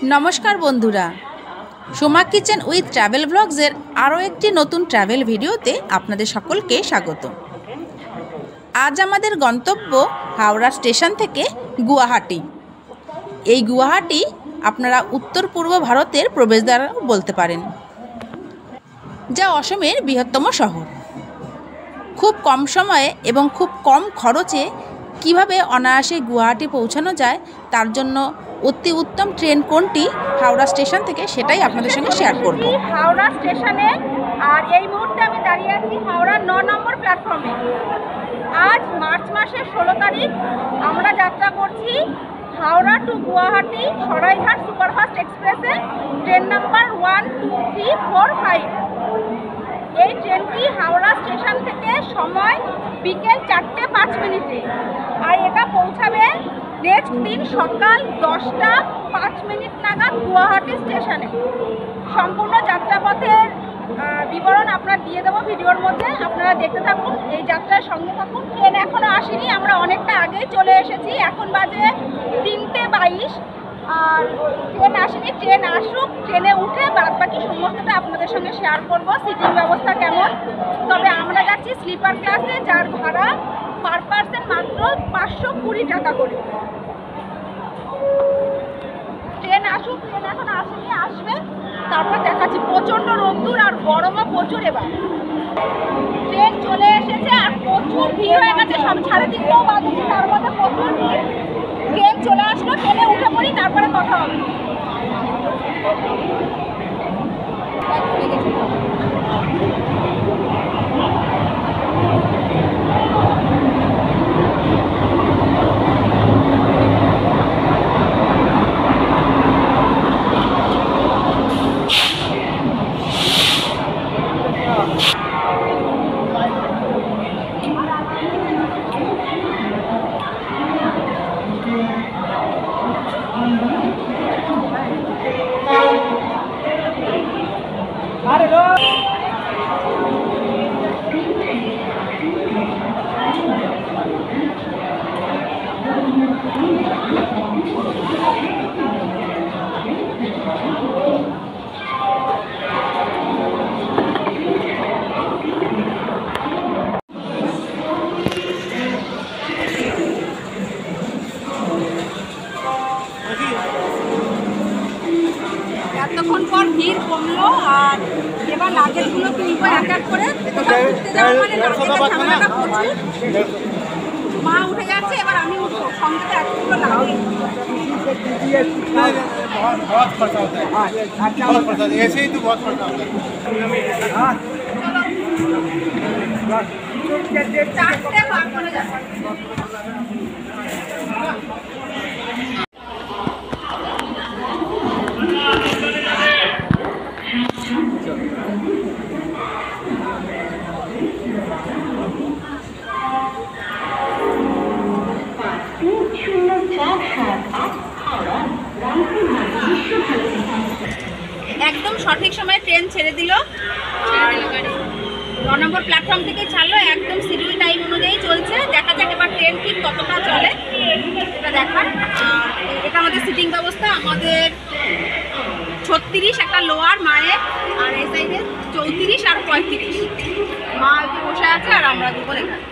नमस्कार बंधुरा Soma kitchen with travel ब्लग्सের আরও একটি নতুন ট্রাভেল ভিডিওতে আপনাদের সকলকে স্বাগত। আজ আমাদের গন্তব্য হাওড়া স্টেশন থেকে গুয়াহাটি। এই গুয়াহাটি আপনারা উত্তর পূর্ব ভারতের প্রবেশদ্বার বলতে পারেন, যা অসমের বৃহত্তম শহর। খুব কম সময়ে এবং খুব কম খরচে কিভাবে অনায়াসে গুয়াহাটি পৌঁছানো যায় তার জন্য অতি উত্তম ট্রেন কোনটি হাওড়া স্টেশন থেকে সেটাই আপনাদের সঙ্গে শেয়ার করব। হাওড়া স্টেশনে আর এই মুহূর্তে আমি দাঁড়িয়ে আছি হাওড়া 9 নম্বর প্ল্যাটফর্মে। আজ মার্চ মাসের 16 তারিখ আমরা যাত্রা করছি হাওড়া টু গুয়াহাটি সরাইঘাট সুপারফাস্ট এক্সপ্রেসে ট্রেন নাম্বার 1, 2, 3, 4, 5। এই ট্রেনটি হাওড়া স্টেশন থেকে সময় বিকেল 4:05 মিনিটে, আর এটা পৌঁছাবে নেক্সট দিন সকাল 10:05 নাগাদ গুয়াহাটি স্টেশনে। সম্পূর্ণ যাত্রাপথের বিবরণ আপনারা দিয়ে দেবো ভিডিওর মধ্যে, আপনারা দেখতে থাকুন, এই যাত্রার সঙ্গে থাকুন। ট্রেন এখনও আসেনি, আমরা অনেকটা আগেই চলে এসেছি, এখন বাজে 3:22। আর ট্রেন আসেনি, ট্রেন আসুক, ট্রেনে উঠে বাদবাকি সমস্তটা আপনাদের সঙ্গে শেয়ার করব। সিটিং ব্যবস্থা কেমন, তবে আমরা যাচ্ছি স্লিপার ক্লাসে, যার ভাড়া পার পার্সন মাত্র 520 টাকা করে। ট্রেন আসুক, ট্রেন এখন আসেনি, আসবে, তারপর দেখাচ্ছি। প্রচণ্ড রোদ্দুর আর গরমও প্রচুর। এবার ট্রেন চলে এসেছে আর প্রচুর ভিড় হয়ে গেছে, সব 3:30 বাজছে, তার মধ্যে প্রচুর ভিড়। ট্রেন চলে আসলো, ট্রেনে উঠে পড়ি, তারপরে কথা হবে। এতক্ষণ পর ভিড় কমলো, আর এবার লাগেজগুলো তুলবো এক এক করে। মা উঠে যাচ্ছে, এবার আমি উঠবো, সঙ্গে তো এতগুলো লাগেজ। बहुत खर्चा होता है, बहुत खर्चा होता है, ऐसे ही तो बहुत खर्चा होता है। 4টে ভাগ করে যাচ্ছে। একদম সঠিক সময়ে ট্রেন ছেড়ে দিল, 9 নম্বর প্ল্যাটফর্ম থেকে ছাড়লো, একদম শিডিউল টাইম অনুযায়ী চলছে। দেখা যাক এবার ট্রেন ঠিক কতটা চলে, এটা দেখার। এটা আমাদের সিটিং ব্যবস্থা, আমাদের 36 একটা লোয়ার মায়ের, আর এই সাইডে 34 আর 35। মা বসে আছে আর আমরা দুপুর এখানে।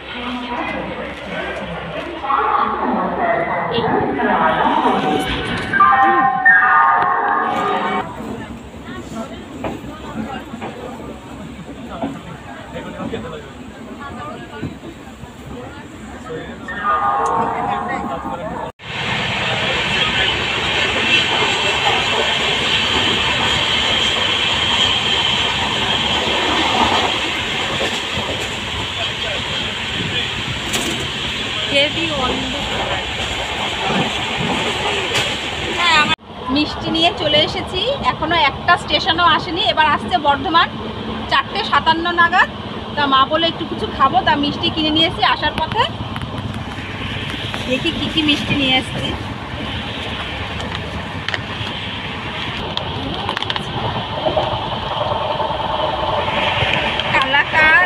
মিষ্টি নিয়ে চলে এসেছি, এখনো একটা স্টেশনও আসেনি। এবার আসছে বর্ধমান 4:57 নাগাদ। তা মা বলে একটু কিছু খাবো, তা মিষ্টি কিনে নিয়ে এসেছি আসার পথে। দেখি কি কি মিষ্টি নিয়ে এসেছি। কালাকার,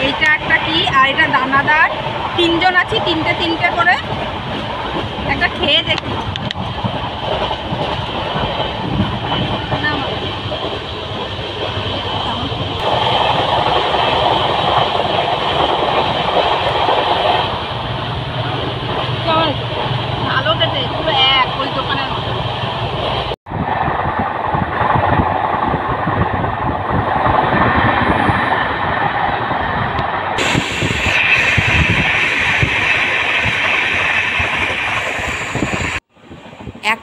এইটা একটা কি, আর এটা দানাদার। 3 জন আছি, 3টে করে। একটা খেয়ে দেখি।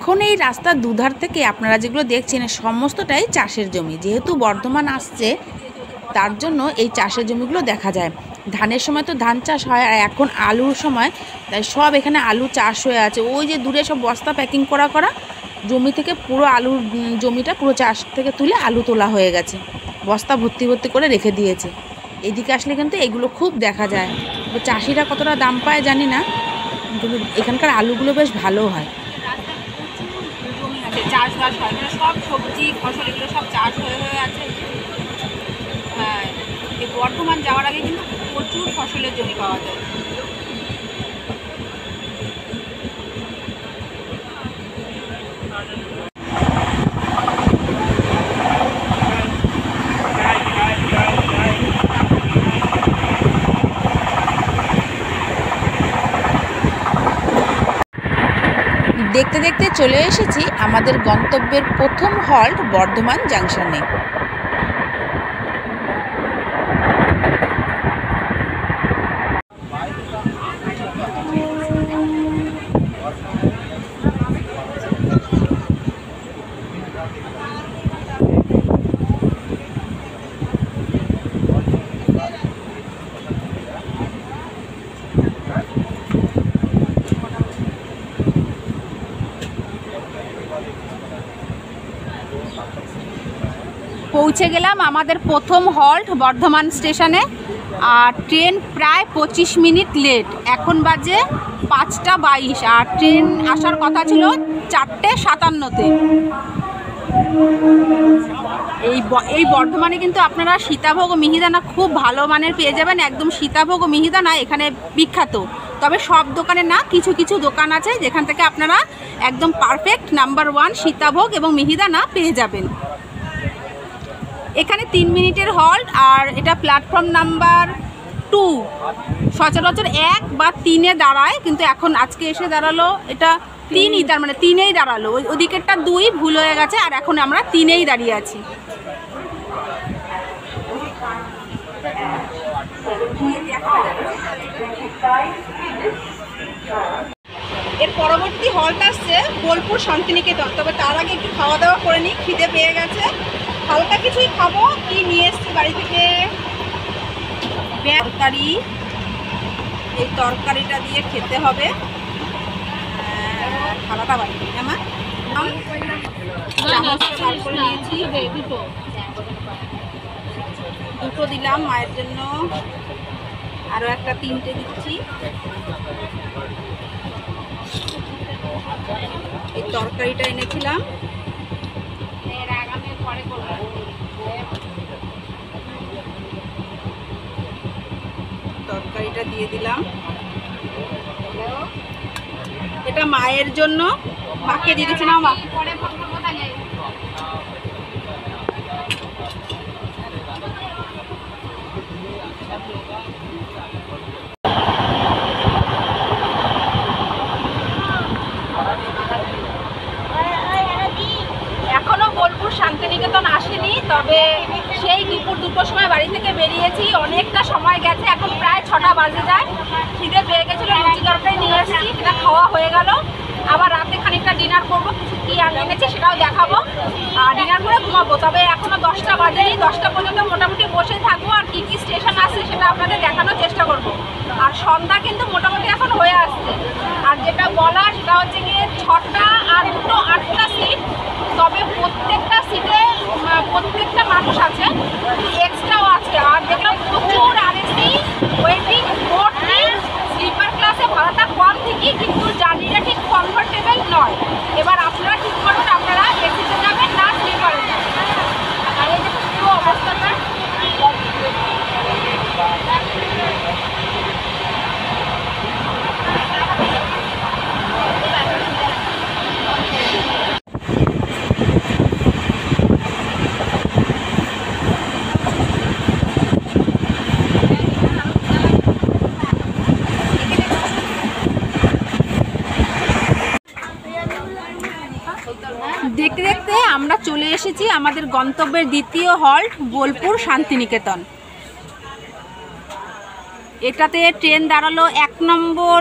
এখন এই রাস্তার দুধার থেকে আপনারা যেগুলো দেখছেন সমস্তটাই চাষের জমি। যেহেতু বর্ধমান আসছে তার জন্য এই চাষের জমিগুলো দেখা যায়। ধানের সময় তো ধান চাষ হয়, আর এখন আলুর সময়, তাই সব এখানে আলু চাষ হয়ে আছে। ওই যে দূরে সব বস্তা প্যাকিং করা জমি থেকে পুরো আলুর জমিটা পুরো চাষ থেকে তুলে আলু তোলা হয়ে গেছে, বস্তা ভর্তি করে রেখে দিয়েছে। এদিকে আসলে কিন্তু এগুলো খুব দেখা যায়। তো চাষিরা কতটা দাম পায় জানি না, কিন্তু এখানকার আলুগুলো বেশ ভালো হয়। জমি আছে, চাষবাস হয়, মানে সব সবজি ফসল এগুলো সব চাষ হয়ে আছে। হ্যাঁ, এই বর্ধমান যাওয়ার আগে কিন্তু প্রচুর ফসলের জমি পাওয়া যায়। দেখতে দেখতে চলে এসেছি আমাদের গন্তব্যের প্রথম হল্ট বর্ধমান জাংশনে। পৌঁছে গেলাম আমাদের প্রথম হল্ট বর্ধমান স্টেশনে। আর ট্রেন প্রায় 25 মিনিট লেট, এখন বাজে 5টা 22, আর ট্রেন আসার কথা ছিল 4টে 57-তে। এই বর্ধমানে কিন্তু আপনারা সীতাভোগ ও মিহিদানা খুব ভালো মানের পেয়ে যাবেন। একদম সীতাভোগ ও মিহিদানা এখানে বিখ্যাত। তবে সব দোকানে না, কিছু কিছু দোকান আছে যেখান থেকে আপনারা একদম পারফেক্ট নাম্বার 1 সীতাভোগ এবং মিহিদানা পেয়ে যাবেন। এখানে 3 মিনিটের হল্ট, আর এটা প্ল্যাটফর্ম নাম্বার 2। সচরাচর 1 বা 3-এ দাঁড়ায়, কিন্তু এখন আজকে এসে দাঁড়ালো এটা 3ই, তার মানে 3-এই দাঁড়ালো। ওদিকেরটা 2 ভুল হয়ে গেছে, আর এখন আমরা 3-এই দাঁড়িয়ে আছি। এর পরবর্তী হল্ট আসছে বোলপুর শান্তিনিকেতন। তবে তার আগে একটু খাওয়া দাওয়া করে নিই, খিদে পেয়ে গেছে। হালকা কিছুই খাবো। কি নিয়ে এসছি বাড়ি থেকে? তরকারি, এই তরকারিটা দিয়ে খেতে হবে। খাওয়াটা বাড়ি আমার নিয়েছি, দুটো দিলাম মায়ের জন্য, আরও একটা 3টে দিচ্ছি। এই তরকারিটা এনেছিলাম, তরকারিটা দিয়ে দিলাম। এটা মায়ের জন্য, মাকে দিয়ে দিচ্ছি। না মা, এখনো বোলপুর শান্তিনিকেতন আসেনি, তবে সেই দুপুর 2টোর সময় বাড়ি থেকে বেরিয়েছি। অনেকটা সময় গেছে, এখন প্রায় 6টা বাজে যায়। খিদে পেয়ে গেছিলো, লুচি তরকারি নিয়ে এসেছি, সেটা খাওয়া হয়ে গেল। আবার রাতে খানিকটা ডিনার করবো, কিছু কি আর এনেছি সেটাও দেখাবো, আর ডিনার করে ঘুমাবো। তবে এখনো 10টা বাজেনি, 10টা পর্যন্ত মোটামুটি বসে থাকবো, আর কি কি স্টেশন আসছে সেটা আপনাদের দেখানোর চেষ্টা করব। আর সন্ধ্যা কিন্তু মোটামুটি এখন হয়ে আসছে। আর যেটা বলা সেটা হচ্ছে গিয়ে 6টা আর 2টো 8টা সিট, তবে প্রত্যেকটা সিটে প্রত্যেকটা মানুষ আছে, এক্সট্রাও আছে। আর দেখলাম প্রচুর আরএসি ওয়েটিং, ভর্তি। স্লিপার ক্লাসে ভাড়াটা কম ঠিকই, কিন্তু জার্নিটা ঠিক কমফোর্টেবল নয়। এবার আপনারা ঠিক করবেন আপনারা এসিতে যাবেন না স্লিপারে যাবেন। আর এই যে পুরো অবস্থাটা, দেখতে দেখতে আমরা চলে এসেছি আমাদের গন্তব্যের দ্বিতীয় হল্ট বোলপুর শান্তিনিকেতন। এটাতে ট্রেন দাঁড়ালো 1 নম্বর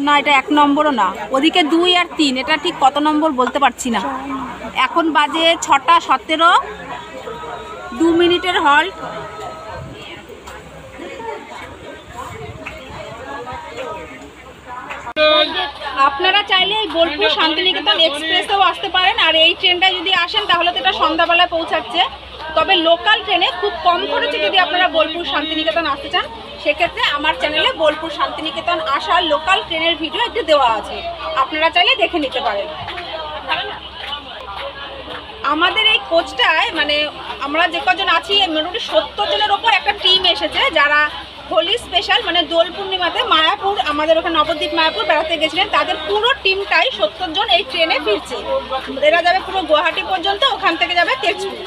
না, এটা 1 নম্বরও না, ওদিকে 2 আর 3, এটা ঠিক কত নম্বর বলতে পারছি না। এখন বাজে 6টা 17, 2 মিনিটের হল্ট। আপনারা চাইলে এই বোলপুর শান্তিনিকেতন এক্সপ্রেসেও আসতে পারেন, আর এই ট্রেনটা যদি আসেন তাহলে তো এটা সন্ধ্যাবেলায় পৌঁছাচ্ছে। তবে লোকাল ট্রেনে খুব কম খরচে যদি আপনারা বোলপুর শান্তিনিকেতন আসতে চান, সেক্ষেত্রে আমার চ্যানেলে বোলপুর শান্তিনিকেতন আসার লোকাল ট্রেনের ভিডিও একটু দেওয়া আছে, আপনারা চাইলে দেখে নিতে পারেন। আমাদের এই কোচটায় মানে আমরা যে কজন আছি মোটামুটি 70 জনের ওপর একটা টিম এসেছে, যারা হোলি স্পেশাল মানে দোল পূর্ণিমাতে মায়াপুর, আমাদের ওখানে নবদ্বীপ মায়াপুর বেড়াতে গেছিলেন, তাদের পুরো টিমটাই 70 জন এই ট্রেনে ফিরছে। এরা যাবে পুরো গুয়াহাটি পর্যন্ত, ওখান থেকে যাবে তেজপুর,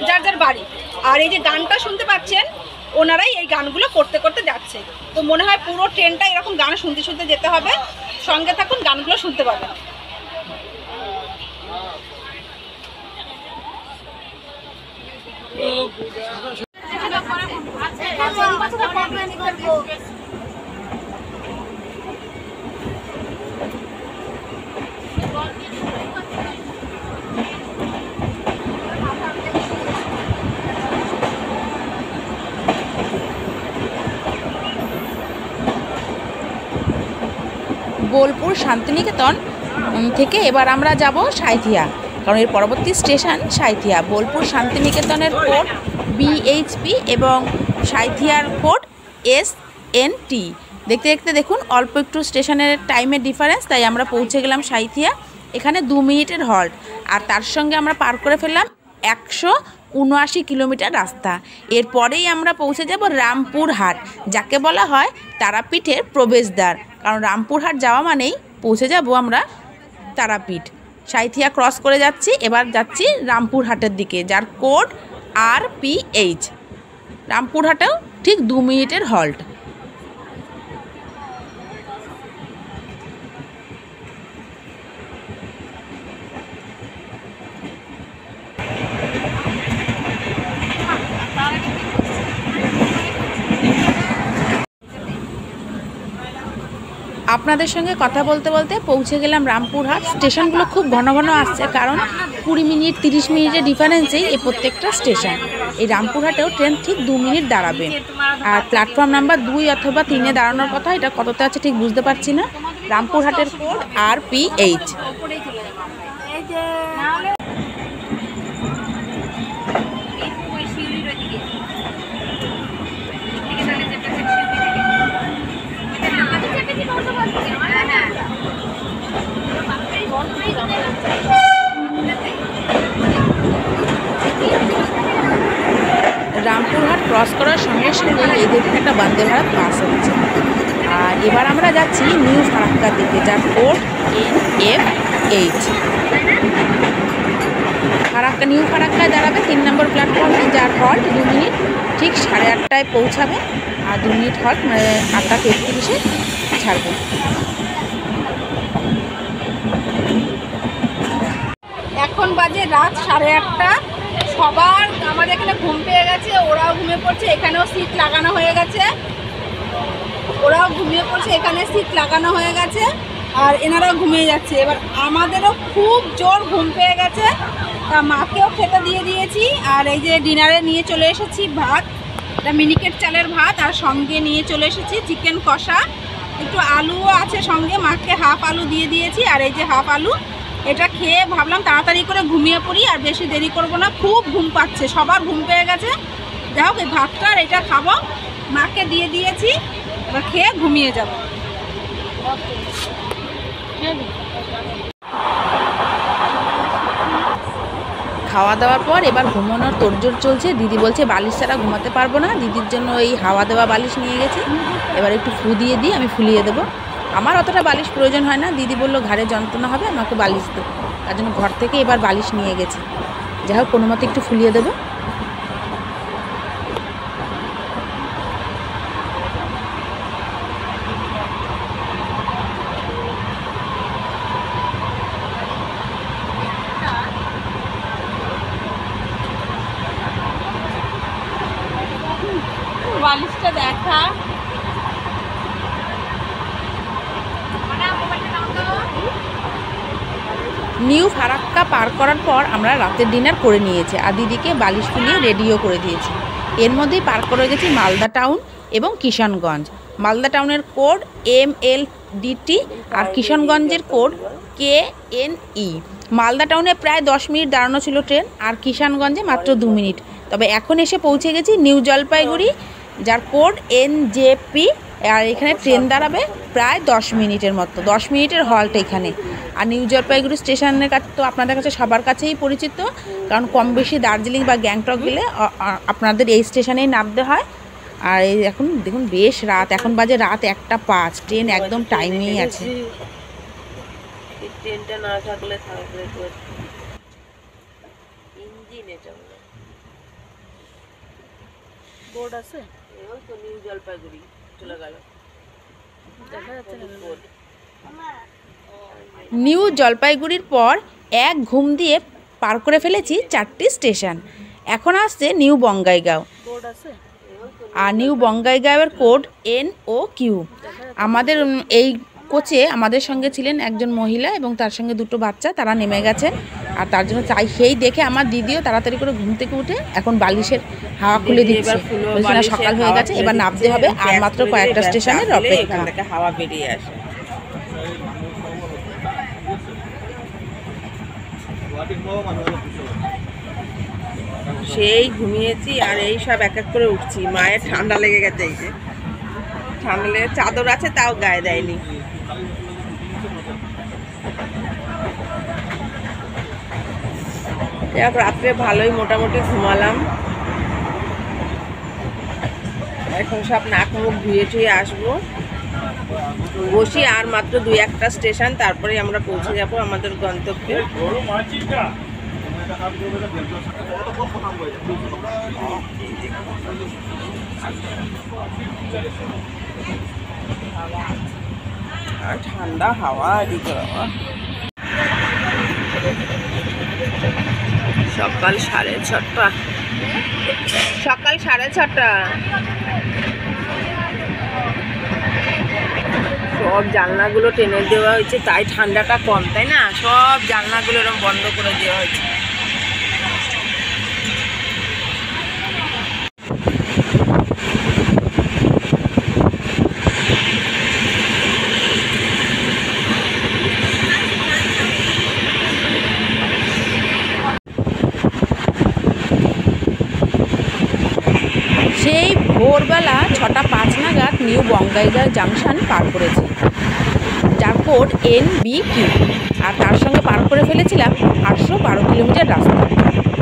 যার যার বাড়ি। আর এই যে গানটা শুনতে পাচ্ছেন, ওনারাই এই গানগুলো করতে করতে যাচ্ছে। তো মনে হয় পুরো ট্রেনটা এরকম গান শুনতে শুনতে যেতে হবে। সঙ্গে থাকুন, গানগুলো শুনতে পাবেন। বোলপুর শান্তিনিকেতন থেকে এবার আমরা যাব সাঁইথিয়া, কারণ এর পরবর্তী স্টেশন সাঁইথিয়া। বোলপুর শান্তিনিকেতনের কোড BHP এবং সাঁইথিয়ার কোড SNT। দেখতে দেখতে দেখুন অল্প একটু স্টেশনের টাইমের ডিফারেন্স, তাই আমরা পৌঁছে গেলাম সাঁইথিয়া। এখানে 2 মিনিটের হল্ট, আর তার সঙ্গে আমরা পার করে ফেললাম 179 কিলোমিটার রাস্তা। এরপরেই আমরা পৌঁছে যাব রামপুরহাট, যাকে বলা হয় তারাপীঠের প্রবেশদ্বার, কারণ রামপুরহাট যাওয়া মানেই পৌঁছে যাব আমরা তারাপীঠ। সাঁইথিয়া ক্রস করে যাচ্ছি, এবার যাচ্ছি রামপুরহাটের দিকে, যার কোড RPH। রামপুরহাটেও ঠিক 2 মিনিটের হল্ট। আপনাদের সঙ্গে কথা বলতে বলতে পৌঁছে গেলাম রামপুরহাট। স্টেশনগুলো খুব ঘন ঘন আসছে, কারণ 20 মিনিট 30 মিনিটের ডিফারেন্সেই এই প্রত্যেকটা স্টেশন। এই রামপুরহাটেও ট্রেন ঠিক 2 মিনিট দাঁড়াবে, আর প্ল্যাটফর্ম নাম্বার 2 অথবা 3-এ দাঁড়ানোর কথা, এটা কততে আছে ঠিক বুঝতে পারছি না। রামপুরহাটের কোড RPH। রামপুরহাট ক্রস করার সঙ্গে সঙ্গে এই দেখুন একটা বন্দে ভারত বাস হচ্ছে। আর এবার আমরা যাচ্ছি নিউ ফারাক্কার দিকে, যার কোড NFH। ফারাক্কা নিউ ফারাক্কায় দাঁড়াবে 3 নম্বর প্ল্যাটফর্মে, যার হল্ট 2 মিনিট, ঠিক 8:30টায় পৌঁছাবে। আর 2 মিনিট হল্ট মানে 8:33-এ ছাড়বে। এখন বাজে রাত 8:30। সবার আমাদের এখানে ঘুম পেয়ে গেছে, ওরাও ঘুমিয়ে পড়ছে। এখানেও সিট লাগানো হয়ে গেছে, ওরাও ঘুমিয়ে পড়ছে, এখানে সিট লাগানো হয়ে গেছে, আর এনারাও ঘুমিয়ে যাচ্ছে। এবার আমাদেরও খুব জোর ঘুম পেয়ে গেছে, তা মাকেও খেতে দিয়ে দিয়েছি। আর এই যে ডিনারে নিয়ে চলে এসেছি ভাত, এটা মিনিকেট চালের ভাত, আর সঙ্গে নিয়ে চলে এসেছি চিকেন কষা, একটু আলুও আছে সঙ্গে, মাকে হাফ আলু দিয়ে দিয়েছি। আর এই যে হাফ আলু, এটা খেয়ে ভাবলাম তাড়াতাড়ি করে ঘুমিয়ে পড়ি, আর বেশি দেরি করব না, খুব ঘুম পাচ্ছে, সবার ঘুম পেয়ে গেছে। যাই হোক, এই ভাতটা আর এটা খাবো, মাকে দিয়ে দিয়েছি, এবার খেয়ে ঘুমিয়ে যাব। খাওয়া দাওয়ার পর এবার ঘুমানোর তোড়জোড় চলছে। দিদি বলছে বালিশ ছাড়া ঘুমাতে পারবো না, দিদির জন্য এই হাওয়া দেওয়া বালিশ নিয়ে গেছি, এবার একটু ফু দিয়ে দিই, আমি ফুলিয়ে দেবো। আমার অতটা বালিশ প্রয়োজন হয় না, দিদি বললো ঘাড়ে যন্ত্রণা হবে, আমাকে বালিশ দেবো, তার জন্য ঘর থেকে এবার বালিশ নিয়ে গেছি। যাই হোক, কোনো মতে একটু ফুলিয়ে দেবো। বালিশটা দেখা, ফারাক্কা পার করার পর আমরা রাতের ডিনার করে নিয়েছি আর দিদিকে বালিশ ফুলিয়ে রেডিও করে দিয়েছি। এর মধ্যেই পার করে গেছি মালদা টাউন এবং কিষানগঞ্জ। মালদা টাউনের কোড MLDT আর কিষানগঞ্জের কোড KNE। মালদা টাউনে প্রায় 10 মিনিট দাঁড়ানো ছিল ট্রেন, আর কিষানগঞ্জে মাত্র 2 মিনিট। তবে এখন এসে পৌঁছে গেছি নিউ জলপাইগুড়ি, যার কোড NJP। আর এখানে ট্রেন দাঁড়াবে প্রায় 10 মিনিটের মতো, 10 মিনিটের হল্ট এখানে। আর নিউ জলপাইগুড়ি স্টেশনের কাছে তো আপনাদের কাছে সবার কাছেই পরিচিত, কারণ কম বেশি দার্জিলিং বা গ্যাংটক গেলে আপনাদের এই স্টেশনেই নামতে হয়। আর এই এখন দেখুন বেশ রাত, এখন বাজে রাত 1:05, ট্রেন একদম টাইমেই আছে। ট্রেনটা না থাকলে থাকলে তো ইঞ্জিন এটা বোর্ড আছে, এও তো নিউ জলপাইগুড়ি চলে গেল, দেখা যাচ্ছে না বোর্ড। নিউ জলপাইগুড়ির পর এক ঘুম দিয়ে পার করে ফেলেছি 4টি স্টেশন। এখন আসছে নিউ বঙ্গাইগাঁও, বোর্ড আছে, আর নিউ বঙ্গাইগাঁওয়ের কোড NOQ। আমাদের এই কোচে আমাদের সঙ্গে ছিলেন একজন মহিলা এবং তার সঙ্গে 2টো বাচ্চা, তারা নেমে গেছে। আর তার জন্য সেই দেখে আমার দিদিও তাড়াতাড়ি করে ঘুম থেকে উঠে এখন বালিশের হাওয়া খুলে দিচ্ছে, বলছে না সকাল হয়ে গেছে, এবার নামতে হবে, আর মাত্র কয়েকটা স্টেশনের অপেক্ষা। হাওয়া বেরিয়ে আসে। সেই ঘুমিয়েছি আর এই সব এক এক করে উঠছি। মায়ের ঠান্ডা লেগে গেছে, এই যে ঠান্ডা লেগে চাদর আছে তাও গায়ে দেয়নি। রাত্রে ভালোই মোটামুটি ঘুমালাম। এখন সব নাক মুখ ধুয়ে টুয়ে আসবো, বসি আর মাত্র 2-1টা স্টেশন, তারপরে আমরা পৌঁছে যাব আমাদের গন্তব্যে। আর ঠান্ডা হাওয়া দিতে বাবা। সকাল 6:30, সকাল 6:30। সব জানলাগুলো টেনে দেওয়া হয়েছে, তাই ঠান্ডাটা কম, তাই না? সব জানলাগুলো এরকম বন্ধ করে দেওয়া হয়েছে। সেই ভোরবেলা 6:05 নাগাদ নিউ বঙ্গাইগাঁও জাংশন পার করেছি, যার কোড NBQ। আর তার সঙ্গে পার করে ফেলেছিলাম 812 কিলোমিটার রাস্তা।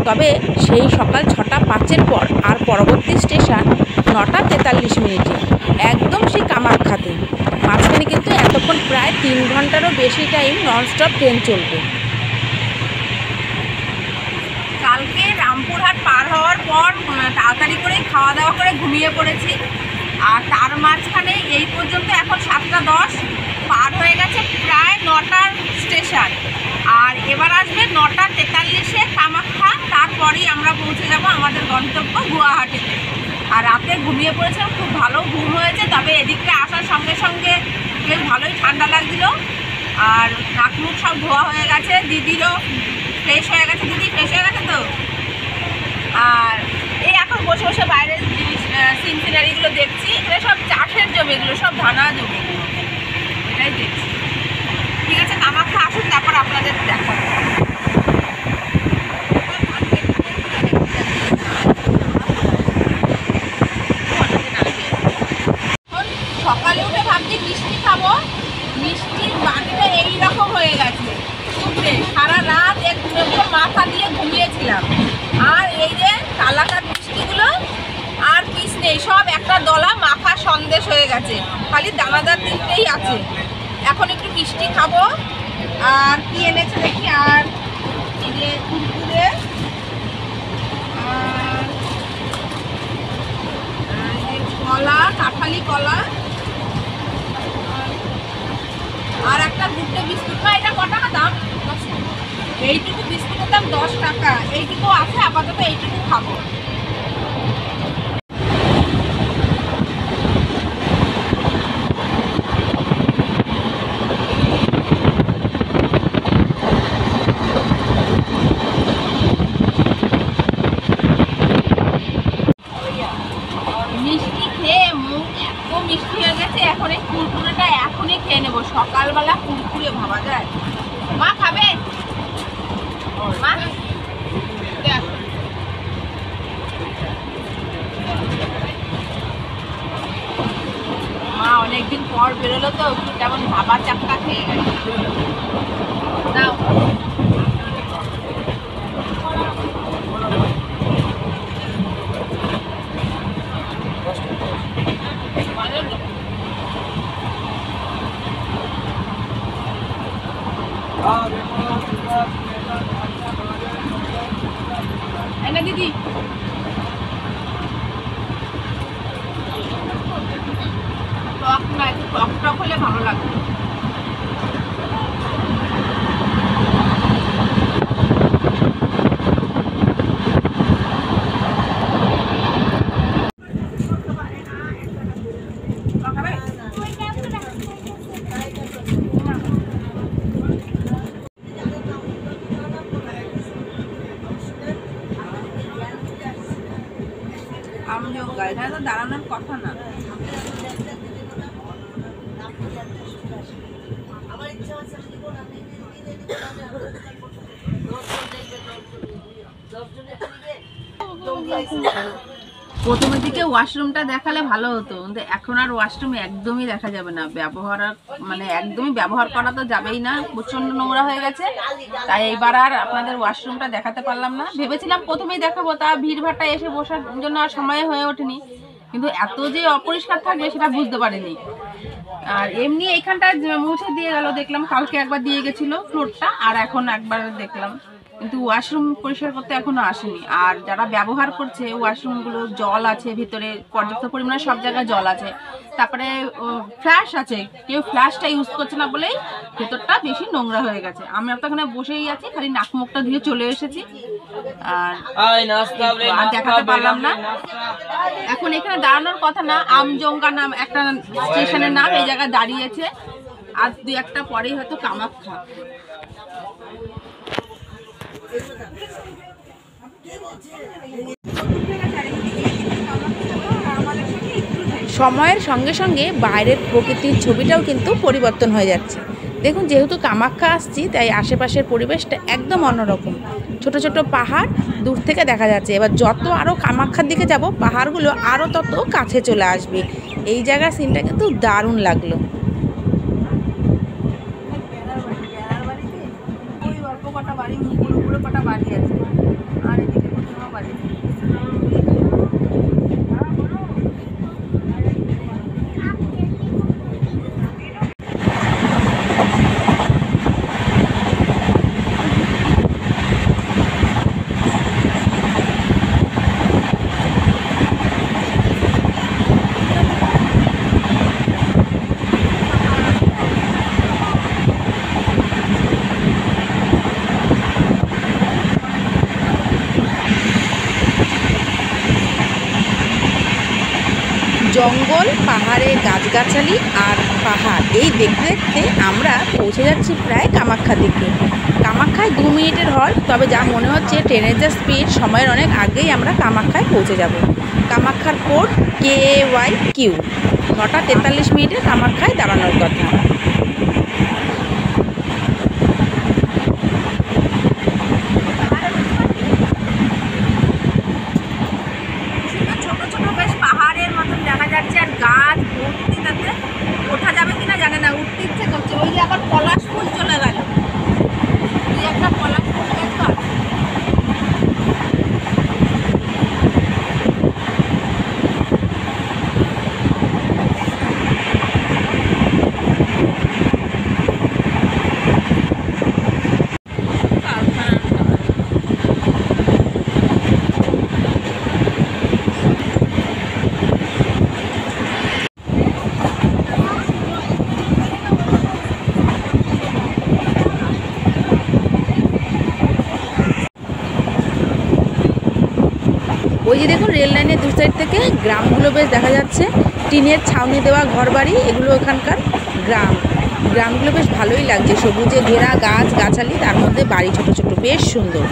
তবে সেই সকাল 6:05 পর আর পরবর্তী স্টেশন 9:43 একদম সেই কামাখ্যাতে। মাঝখানে কিন্তু এতক্ষণ প্রায় 3 ঘন্টারও বেশি টাইম ননস্টপ ট্রেন চলবে। কালকে রামপুরহাট পার হওয়ার পর তাড়াতাড়ি করে খাওয়া দাওয়া করে ঘুমিয়ে পড়েছি, আর তার মাঝখানে এই পর্যন্ত এখন 7:10 পার হয়ে গেছে, প্রায় 9টার স্টেশন। আর এবার আসবে 9:43 কামাখ্যা, তারপরেই আমরা পৌঁছে যাব আমাদের গন্তব্য গুয়াহাটিতে। আর রাতে ঘুমিয়ে পড়েছিলাম, খুব ভালো ঘুম হয়েছে। তবে এদিকে আসার সঙ্গে সঙ্গে বেশ ভালোই ঠান্ডা লাগছিল, আর নাক মুখ সব ধোয়া হয়ে গেছে, দিদিরও ফ্রেশ হয়ে গেছে। দিদি ফ্রেশ হয়ে গেছে তো? আর এই এখন বসে বসে বাইরের জিনিস সিনারিগুলো দেখছি। এগুলো সব চাষের জমি, এগুলো সব ধানা জমি, এটাই দেখছি। ঠিক আছে, কামাখ্যা আসুন, তারপর আপনাদের দেখাবো। সকালে উঠে ভাবছি মিষ্টি খাবো, মিষ্টির বাটিটা এইরকম হয়ে গেছে। সারা রাত একটু মাথা দিয়ে ঘুমিয়েছিলাম, আর এই যে কালাকার মিষ্টিগুলো আর পিস নেই, সব একটা দলা মাখা সন্দেশ হয়ে গেছে, খালি দানাদার তিনটেই আছে। এখন একটু মিষ্টি খাবো। আর কি এনেছে দেখি, আর এই যে কুরকুরে, আর কলা, কাঁঠালি কলা, আর একটা গুড্ডে বিস্কুট। না, এটা কত টাকা দাম? এইটুকু বিস্কুটের দাম 10 টাকা। এইটুকু আছে, আপাতত এইটুকু খাবো। মা অনেকদিন পর বেরোলো তো একটু কেমন ভাবা চাক্কা খেয়ে গেছে। দাও না দিদি, টক না, একটু টক টক হলে ভালো লাগবে। আমজোগা, এখানে তো দাঁড়ানোর কথা না। প্রথমের দিকে ওয়াশরুমটা দেখালে ভালো হতো, কিন্তু এখন আর ওয়াশরুম একদমই দেখা যাবে না। একদমই ব্যবহার করা তো যাবেই না, প্রচন্ড নোংরা হয়ে গেছে। তাই এইবার আর আপনাদের ওয়াশরুমটা দেখাতে পারলাম না। ভেবেছিলাম প্রথমেই দেখাবো, তা ভিড়ভাড়টা এসে বসার জন্য আর সময় হয়ে ওঠেনি। কিন্তু এত যে অপরিষ্কার থাকবে সেটা বুঝতে পারিনি। আর এমনি এইখানটা মুছে দিয়ে গেল, দেখলাম কালকে একবার দিয়ে গেছিলো ফ্লোরটা, আর এখন একবার দেখলাম। কিন্তু ওয়াশরুম পরিষ্কার করতে এখনো আসেনি। আর যারা ব্যবহার করছে ওয়াশরুমগুলো, জল আছে ভিতরে পর্যাপ্ত পরিমাণে, সব জায়গায় জল আছে। তারপরে ফ্ল্যাশ আছে, কেউ ফ্ল্যাশটা ইউজ করছে না বলেই ভেতরটা বেশি নোংরা হয়ে গেছে। আমি তো এখানে বসেই আছি, খালি নাক মুখটা ধুয়ে চলে এসেছি, আর দেখাতে পারলাম না। এখন এখানে দাঁড়ানোর কথা না, আমজোগা নাম একটা স্টেশনের নাম, এই জায়গায় দাঁড়িয়েছে। আর 2-1টা পরেই হয়তো কামাখ্যা। সময়ের সঙ্গে সঙ্গে বাইরের প্রকৃতির ছবিটাও কিন্তু পরিবর্তন হয়ে যাচ্ছে। দেখুন, যেহেতু কামাখ্যা আসছি তাই আশেপাশের পরিবেশটা একদম অন্যরকম। ছোট ছোট পাহাড় দূর থেকে দেখা যাচ্ছে। এবার যত আরও কামাখ্যার দিকে যাব, পাহাড়গুলো আরও তত কাছে চলে আসবে। এই জায়গার সিনটা কিন্তু দারুণ লাগলো। জঙ্গল, পাহাড়ে গাছগাছালি আর পাহাড়, এই দেখতে দেখতে আমরা পৌঁছে যাচ্ছি প্রায় কামাখ্যার দিকে। কামাখ্যায় 2 মিনিটের হল্ট, তবে যা মনে হচ্ছে ট্রেনের যা স্পিড, সময়ের অনেক আগেই আমরা কামাখ্যায় পৌঁছে যাব। কামাখ্যার কোড KAYQ। 9টা 43 মিনিটে কামাখ্যায় দাঁড়ানোর কথা। গাছ ভর্তি, তাতে ওঠা যাবে কিনা জানে না, উঠতে ইচ্ছে করছে। ওই যে আবার পলাশ ফুল চলে গেল, 2-1টা পলাশ ফুল গাছ আছে। ওই যে দেখুন, রেল লাইনের 2 সাইড থেকে গ্রামগুলো বেশ দেখা যাচ্ছে। টিনের ছাউনি দেওয়া ঘরবাড়ি, এগুলো এখানকার গ্রামগুলো বেশ ভালোই লাগছে। সবুজে ঘেরা গাছ গাছালি, তার মধ্যে বাড়ি ছোট ছোট, বেশ সুন্দর।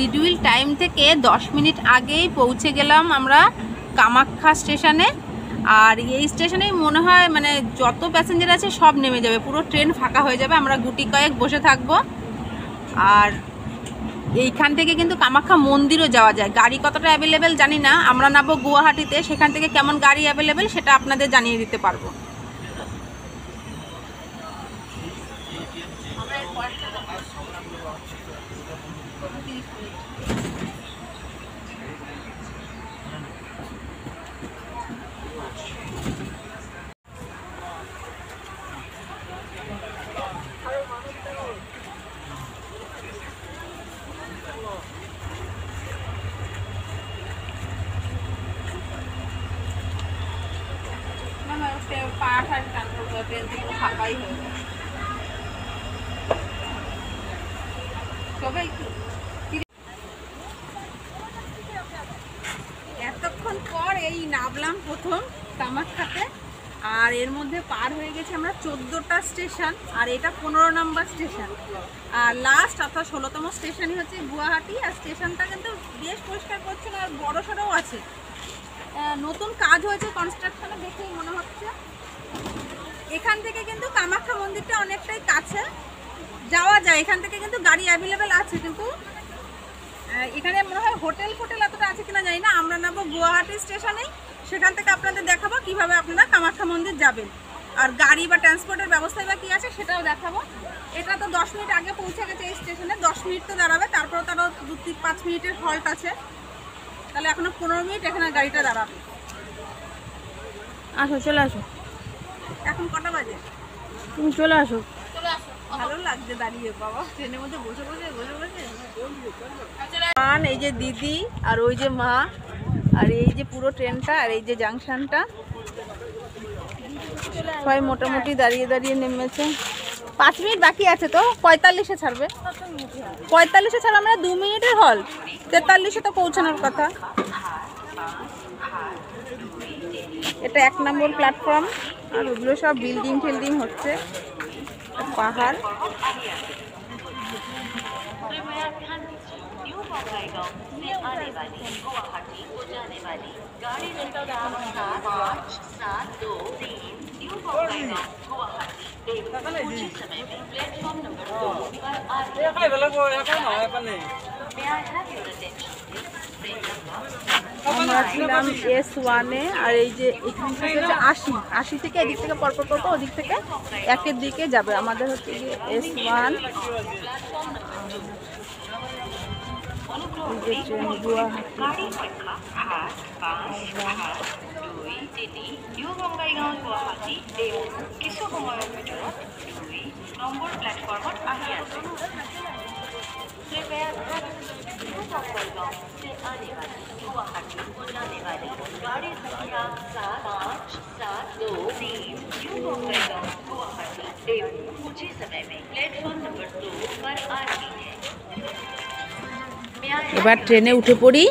শিডিউল টাইম থেকে 10 মিনিট আগেই পৌঁছে গেলাম আমরা কামাখ্যা স্টেশনে। আর এই স্টেশনেই মনে হয় মানে যত প্যাসেঞ্জার আছে সব নেমে যাবে, পুরো ট্রেন ফাঁকা হয়ে যাবে, আমরা গুটি কয়েক বসে থাকবো। আর এইখান থেকে কিন্তু কামাখ্যা মন্দিরও যাওয়া যায়। গাড়ি কতটা অ্যাভেলেবেল জানি না, আমরা নামবো গুয়াহাটিতে, সেখান থেকে কেমন গাড়ি অ্যাভেলেবেল সেটা আপনাদের জানিয়ে দিতে পারবো। এতক্ষণ পর এই নামলাম প্রথম কামাখ্যাতে, আর এর মধ্যে পার হয়ে গেছে আমরা 14টা স্টেশন, আর এটা 15 নম্বর স্টেশন। আর লাস্ট অর্থাৎ 16তম স্টেশনই হচ্ছে গুয়াহাটি। আর স্টেশনটা কিন্তু বেশ পরিষ্কার পরিচ্ছন্ন আর বড় সড়ও আছে, নতুন কাজ হয়েছে কনস্ট্রাকশনে দেখেই মনে হচ্ছে। এখান থেকে কিন্তু কামাখ্যা মন্দিরটা অনেকটাই কাছে, যাওয়া যায়। এখান থেকে কিন্তু গাড়ি অ্যাভেলেবেল আছে, কিন্তু এখানে মনে হয় হোটেল এতটা আছে কিনা জানি না। আমরা নামবো গুয়াহাটি স্টেশনেই, সেখান থেকে আপনাদের দেখাবো কিভাবে আপনারা কামাখ্যা মন্দির যাবেন, আর গাড়ি বা ট্রান্সপোর্টের ব্যবস্থায় বা কী আছে সেটাও দেখাবো। এটা তো 10 মিনিট আগে পৌঁছে গেছে এই স্টেশনে, 10 মিনিট তো দাঁড়াবে, তারপরে তারও 2-5 মিনিটের হল্ট আছে, তাহলে এখনো 15 মিনিট এখানে গাড়িটা দাঁড়াবে। আসো, চলে আসো। এখন কটা বাজে? তুমি চলে আসো। ভালো লাগছে দাঁড়িয়ে বাবা, ট্রেনের মধ্যে বসে বসে। এই যে দিদি আর ওই যে মা, আর এই যে পুরো ট্রেনটা, আর এই যে জাংশনটা, সবাই মোটামুটি দাঁড়িয়ে দাঁড়িয়ে নেমেছে। 5 মিনিট বাকি আছে তো, 45-এ ছাড়বে। 45-এ ছাড়বে, আমরা 2 মিনিটের হল, 43-এ তো পৌঁছানোর কথা। এটা 1 নম্বর প্ল্যাটফর্ম, আর ওগুলো সব বিল্ডিং হচ্ছে, পাহাড়। আমরা ছিলাম S1-এ, আর এই যে এখান থেকে হচ্ছে 80 থেকে এদিক থেকে পরপর ওদিক থেকে একের দিকে যাবে। আমাদের হচ্ছে গিয়ে S1, এই যে ট্রেন গুয়াহাটি। এবার ট্রেনে উঠে পড়ি,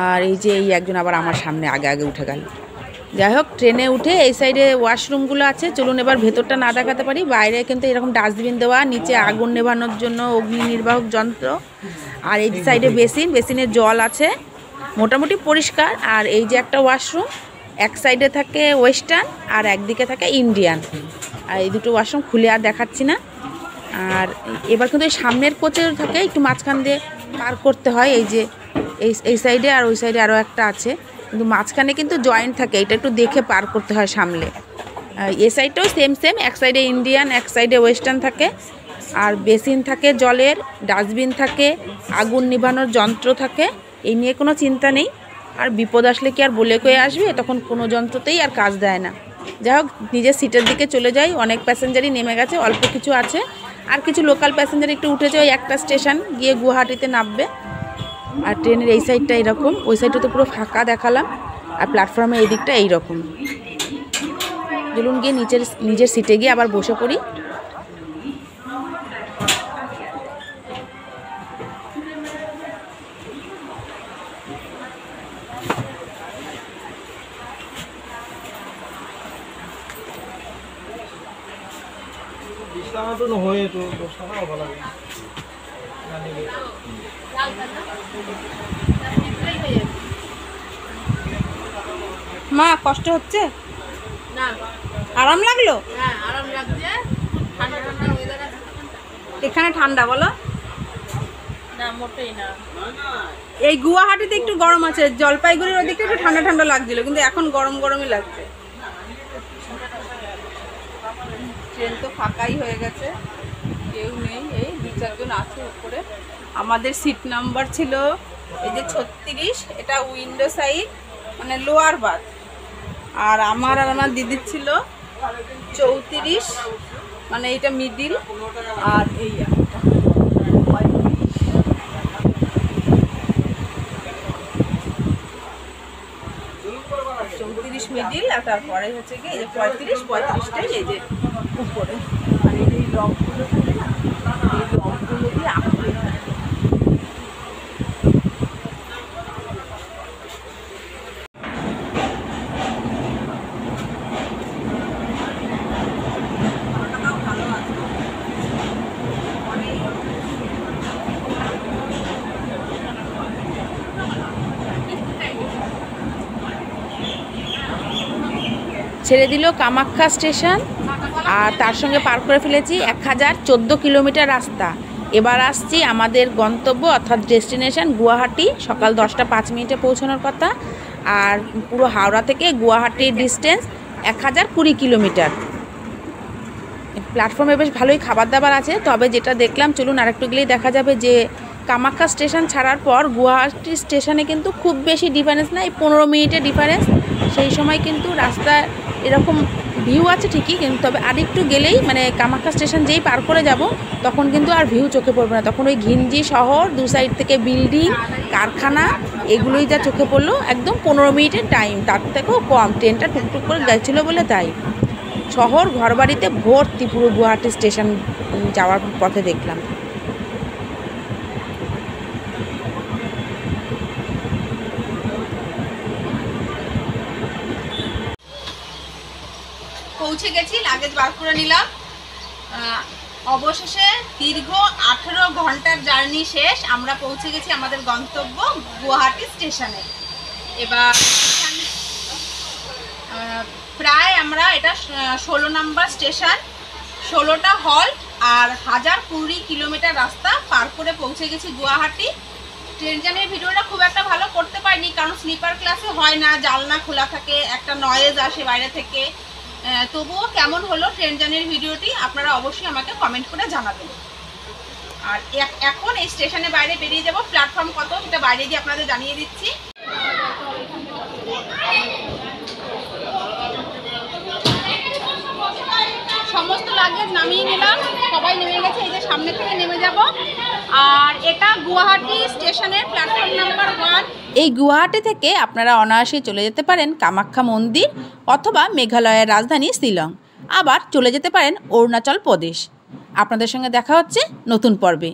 আর এই যে এই একজন আবার আমার সামনে আগে উঠে গেল। যাই হোক, ট্রেনে উঠে এই সাইডে ওয়াশরুমগুলো আছে, চলুন এবার ভেতরটা না দেখাতে পারি। বাইরে কিন্তু এরকম ডাস্টবিন দেওয়া, নিচে আগুন নেভানোর জন্য অগ্নি নির্বাহক যন্ত্র, আর এই সাইডে বেসিনের জল আছে, মোটামুটি পরিষ্কার। আর এই যে একটা ওয়াশরুম, এক সাইডে থাকে ওয়েস্টার্ন আর একদিকে থাকে ইন্ডিয়ান। আর এই দুটো ওয়াশরুম খুলে আর দেখাচ্ছি না। আর এবার কিন্তু এই সামনের কোচে থাকে, একটু মাঝখান দিয়ে পার করতে হয়। এই যে এই সাইডে আর ওই সাইডে আরও একটা আছে, কিন্তু মাঝখানে কিন্তু জয়েন্ট থাকে, এটা একটু দেখে পার করতে হয় সামলে। এই সাইডটাও সেম, এক সাইডে ইন্ডিয়ান এক সাইডে ওয়েস্টার্ন থাকে। আর বেসিন থাকে জলের, ডাস্টবিন থাকে, আগুন নিভানোর যন্ত্র থাকে, এই নিয়ে কোনো চিন্তা নেই। আর বিপদ আসলে কি আর বলে কয়ে আসবে, তখন কোনো যন্ত্রতেই আর কাজ দেয় না। যাই হোক, নিজের সিটের দিকে চলে যাই। অনেক প্যাসেঞ্জারই নেমে গেছে, অল্প কিছু আছে, আর কিছু লোকাল প্যাসেঞ্জার একটু উঠেছে, ওই একটা স্টেশন গিয়ে গুয়াহাটিতে নামবে। আর ট্রেনের এই সাইডটা এইরকম, ওই সাইডটা তো পুরো ফাঁকা দেখালাম, আর প্ল্যাটফর্মে এই দিকটা এইরকম। চলুন গিয়ে নিজের সিটে গিয়ে আবার বসে পড়ি। তো নহয়, এইটো 10 টকা হ'ব লাগে। মা কষ্ট হচ্ছে না, আরাম লাগলো হ্যাঁ আরাম লাগছে, ঠান্ডা ঠান্ডা ওয়েদার আছে। এখানে ঠান্ডা বলো না মোটেই না, এই গুয়াহাটিতে একটু গরম আছে জলপাইগুড়ির ওদিকে একটু ঠান্ডা ঠান্ডা লাগছিল কিন্তু এখন গরম গরমই লাগছে ট্রেন তো ফাঁকাই হয়ে গেছে কেউ নেই এই 2-4 জন আছে উপরে আমাদের সিট নাম্বার ছিল এই যে 36 এটা উইন্ডো সাইড মানে লোয়ার বার্থ আর আমার দিদির ছিল 34 মানে এটা মিডিল আর এই 34 মিডিল আর তারপরে হচ্ছে কি এই যে 35টাই এই যে উপরে আর এই লকগুলো থাকে না এই লকগুলো দিয়ে আঁকড়ে থাকে ছেড়ে দিল কামাখ্যা স্টেশন আর তার সঙ্গে পার করে ফেলেছি 1014 কিলোমিটার রাস্তা এবার আসছি আমাদের গন্তব্য অর্থাৎ ডেস্টিনেশন গুয়াহাটি সকাল 10টা 5 মিনিটে পৌঁছানোর কথা আর পুরো হাওড়া থেকে গুয়াহাটির ডিস্টেন্স 1020 কিলোমিটার প্ল্যাটফর্মে বেশ ভালোই খাবার দাবার আছে তবে যেটা দেখলাম চলুন আরেকটু গেলেই দেখা যাবে যে কামাখ্যা স্টেশন ছাড়ার পর গুয়াহাটি স্টেশনে কিন্তু খুব বেশি ডিফারেন্স নাই 15 মিনিটের ডিফারেন্স সেই সময় কিন্তু রাস্তায় এরকম ভিউ আছে ঠিকই কিন্তু তবে আরেকটু গেলেই মানে কামাখ্যা স্টেশন যেই পার করে যাব তখন কিন্তু আর ভিউ চোখে পড়বে না তখন ওই ঘিঞ্জি শহর দু সাইড থেকে বিল্ডিং কারখানা এগুলোই যা চোখে পড়লো একদম 15 মিনিটের টাইম তার থেকেও কম ট্রেনটা টুকটুক করে গেছিলো বলে তাই শহর ঘরবাড়িতে ভর্তি পুরো গুয়াহাটি স্টেশন যাওয়ার পথে দেখলাম পৌঁছে গেছি লাগেজ বার করে নিলাম অবশেষে দীর্ঘ 18 ঘন্টার জার্নি শেষ আমরা পৌঁছে গেছি আমাদের গন্তব্য গুয়াহাটি স্টেশনে এবার প্রায় আমরা এটা 16 নম্বর স্টেশন 16টা হল্ট আর 1020 কিলোমিটার রাস্তা পার করে পৌঁছে গেছি গুয়াহাটি ট্রেন জার্নির ভিডিওটা খুব একটা ভালো করতে পারিনি কারণ স্লিপার ক্লাসে হয় না জানলা খোলা থাকে একটা নয়েজ আসে বাইরে থেকে তবুও কেমন হলো ট্রেন জার্নির ভিডিওটি আপনারা অবশ্যই আমাকে কমেন্ট করে জানাবেন আর এখন এই স্টেশনে বাইরে বেরিয়ে যাব প্ল্যাটফর্ম কত সেটা বাইরে গিয়ে আপনাদের জানিয়ে দিচ্ছি সমস্ত লাগেজ নামিয়ে নিলাম সবাই নেমে গেছে এই যে সামনে থেকে নেমে যাব আর এটা গুয়াহাটি স্টেশনের প্ল্যাটফর্ম নাম্বার 1 এই গুয়াহাটি থেকে আপনারা অনায়াসে চলে যেতে পারেন কামাখ্যা মন্দির অথবা মেঘালয়ের রাজধানী শিলং আবার চলে যেতে পারেন অরুণাচল প্রদেশ আপনাদের সঙ্গে দেখা হচ্ছে নতুন পর্বে